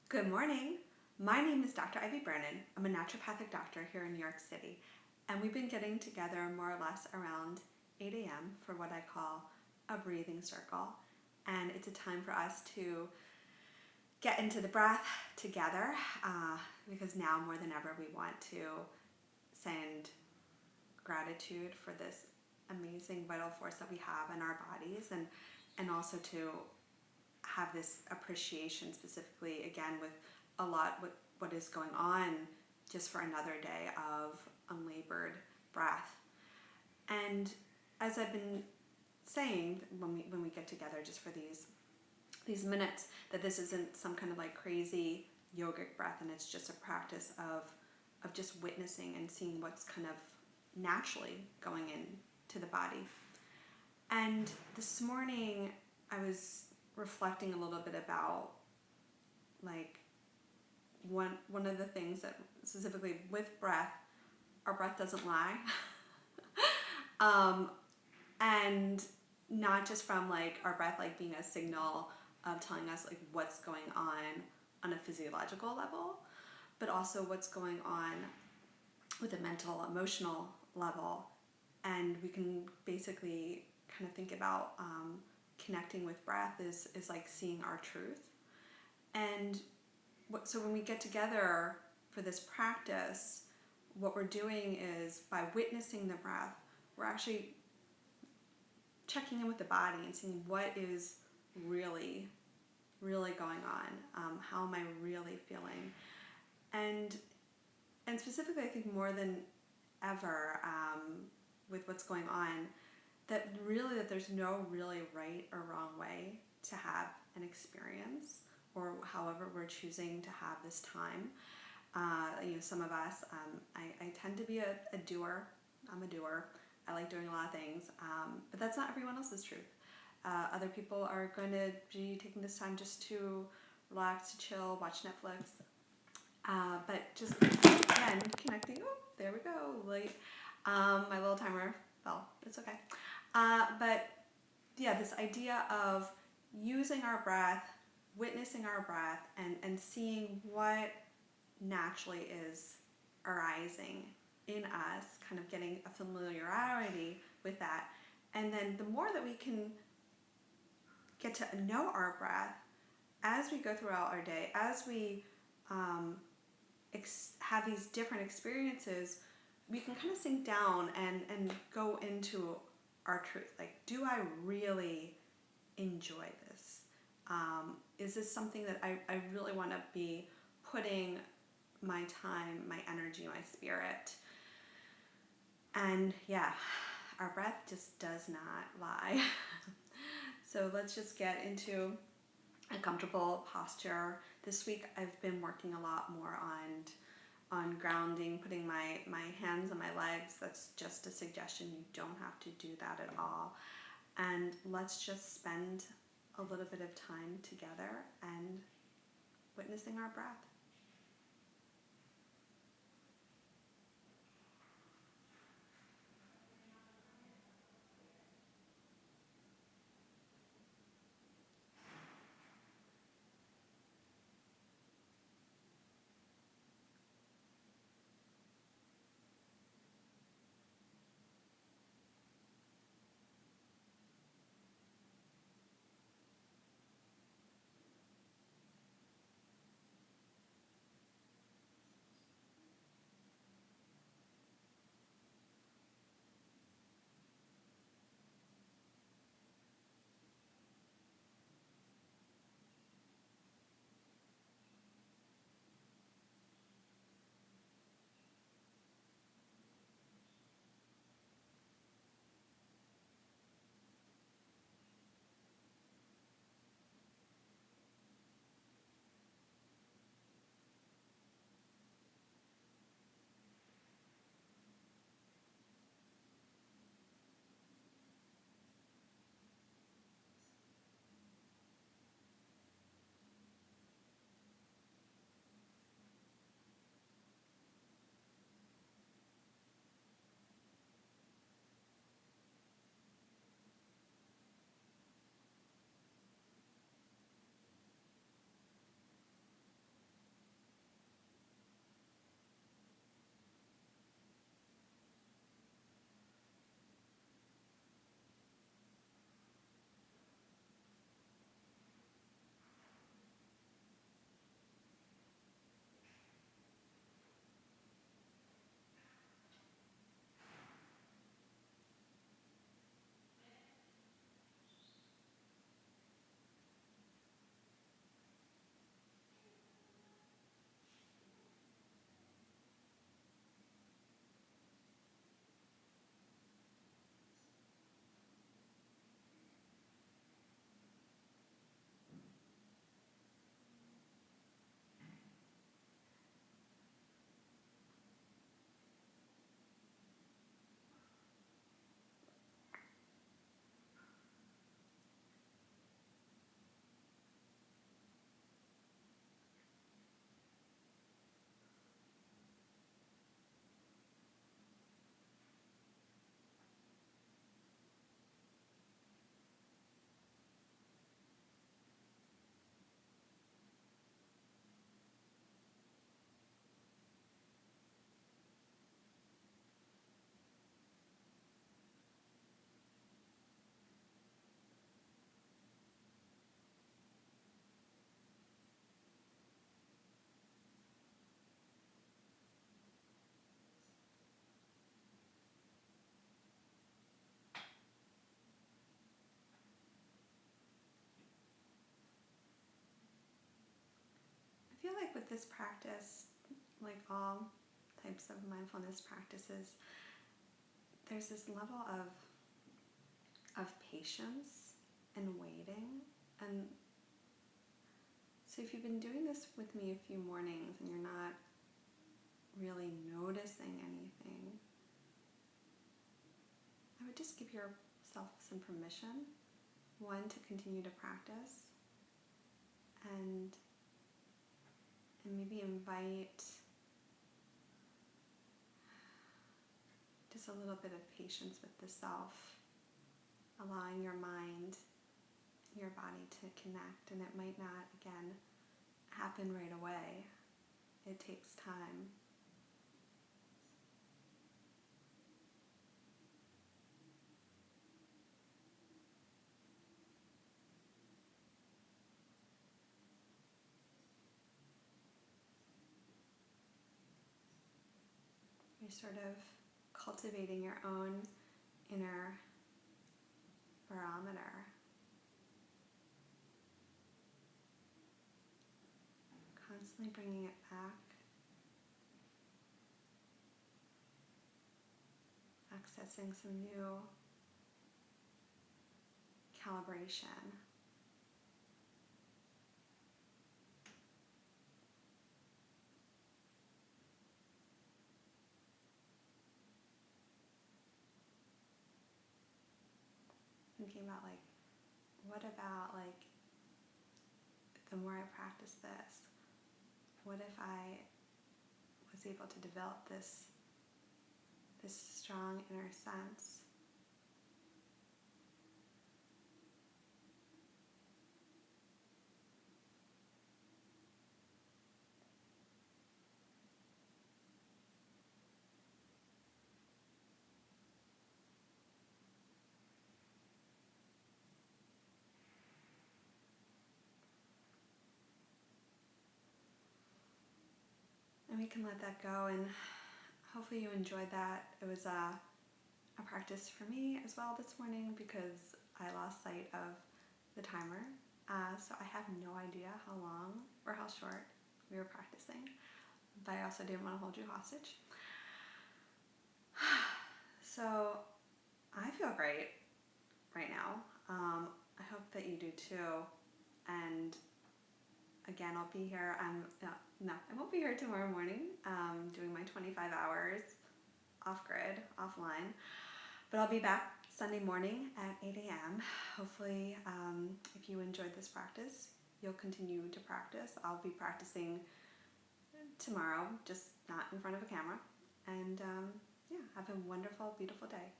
Good morning. My name is Dr. Ivy Brennan. I'm a naturopathic doctor here in New York City, and we've been getting together more or less around 8 a.m. for what I call a breathing circle. And it's a time for us to get into the breath together because now more than ever we want to send gratitude for this amazing vital force that we have in our bodies, and also to have this appreciation specifically again with a lot with what is going on, just for another day of unlabored breath. And as I've been saying when we get together just for these minutes, that this isn't some kind of like crazy yogic breath, and it's just a practice of just witnessing and seeing what's kind of naturally going into the body. And this morning I was reflecting a little bit about like one of the things that specifically with breath, our breath doesn't lie. And not just from like our breath like being a signal of telling us like what's going on a physiological level, but also what's going on with a mental, emotional level. And we can basically kind of think about connecting with breath is like seeing our truth. And so when we get together for this practice, what we're doing is by witnessing the breath, we're actually checking in with the body and seeing what is really going on. How am I really feeling? And specifically, I think more than ever, with what's going on, that there's no really right or wrong way to have an experience, or however we're choosing to have this time. Some of us, I tend to be a doer. I'm a doer. I like doing a lot of things, but that's not everyone else's truth. Other people are going to be taking this time just to relax, to chill, watch Netflix. But just, again, connecting. Oh, there we go. Late. My little timer fell. It's okay. But yeah, this idea of using our breath, witnessing our breath, and seeing what naturally is arising in us, kind of getting a familiarity with that. And then the more that we can get to know our breath as we go throughout our day, as we have these different experiences, we can kind of sink down and go into our truth. Like, do I really enjoy this? Is this something that I really want to be putting my time, my energy, my spirit? And yeah, our breath just does not lie. So let's just get into a comfortable posture. This week I've been working a lot more on grounding, putting my hands on my legs. That's just a suggestion. You don't have to do that at all. And let's just spend a little bit of time together and witnessing our breath. like with this practice, like all types of mindfulness practices, there's this level of patience and waiting. And so if you've been doing this with me a few mornings and you're not really noticing anything, I would just give yourself some permission, one, to continue to practice, and maybe invite just a little bit of patience with the self, allowing your mind and your body to connect. And it might not, again, happen right away. It takes time. You're sort of cultivating your own inner barometer, constantly bringing it back, accessing some new calibration. Thinking about what about the more I practice this, what if I was able to develop this strong inner sense? And we can let that go, and hopefully you enjoyed that. It was a practice for me as well this morning because I lost sight of the timer. So I have no idea how long or how short we were practicing, but I also didn't want to hold you hostage. So I feel great right now. I hope that you do too. And again, I'll be here. I won't be here tomorrow morning doing my 25 hours off-grid, offline. But I'll be back Sunday morning at 8 a.m. Hopefully, if you enjoyed this practice, you'll continue to practice. I'll be practicing tomorrow, just not in front of a camera. And have a wonderful, beautiful day.